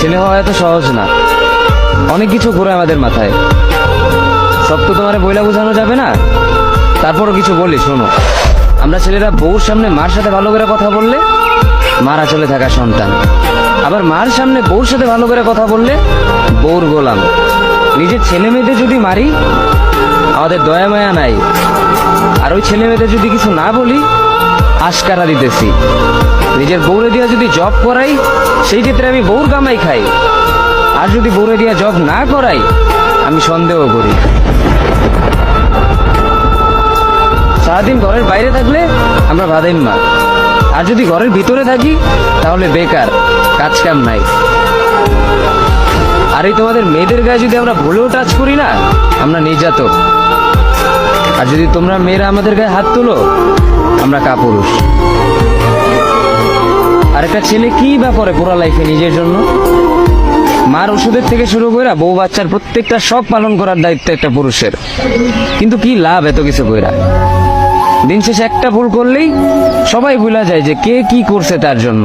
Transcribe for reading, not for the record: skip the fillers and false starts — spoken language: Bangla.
ছেলে হওয়া এত সহজ না, অনেক কিছু ঘুরে আমাদের মাথায়। সব তো তোমার বইলা বোঝানো যাবে না, তারপরও কিছু বলি শোনো। আমরা ছেলেরা বউর সামনে মার সাথে ভালো করে কথা বললে মার আঁচলে থাকা সন্তান, আবার মার সামনে বউর সাথে ভালো করে কথা বললে বউর গোলাম। নিজের ছেলে মেয়েদের যদি মারি আমাদের দয়া মায়া নাই, আর ওই ছেলে মেয়েদের যদি কিছু না বলি আশকারা দিতেছি। নিজের বউরে দিয়া যদি জব করাই সেই ক্ষেত্রে আমি বউর কামাই খাই, আর যদি বউরে দিয়া জব না করাই আমি সন্দেহ করি। সারাদিন ঘরের বাইরে থাকলে আমরা ভাদাইম্মা, আর যদি ঘরের ভিতরে থাকি তাহলে বেকার, কাজ কাম নাই। আর এই তোমাদের মেয়েদের গায়ে যদি আমরা ভুলেও টাচ করি না আমরা নির্যাতক, আর যদি তোমরা মেয়েরা আমাদের গায়ে হাত তুলো আমরা কাপুরুষ। আর একটা ছেলে কি বা করে পুরো লাইফে নিজের জন্য? মার ওষুধের থেকে শুরু করে বউ বাচ্চার প্রত্যেকটা সব পালন করার দায়িত্ব একটা পুরুষের। কিন্তু কি লাভ এত কিছু কইরা? দিন শেষে একটা ভুল করলেই সবাই ভুলা যায় যে কে কি করছে তার জন্য।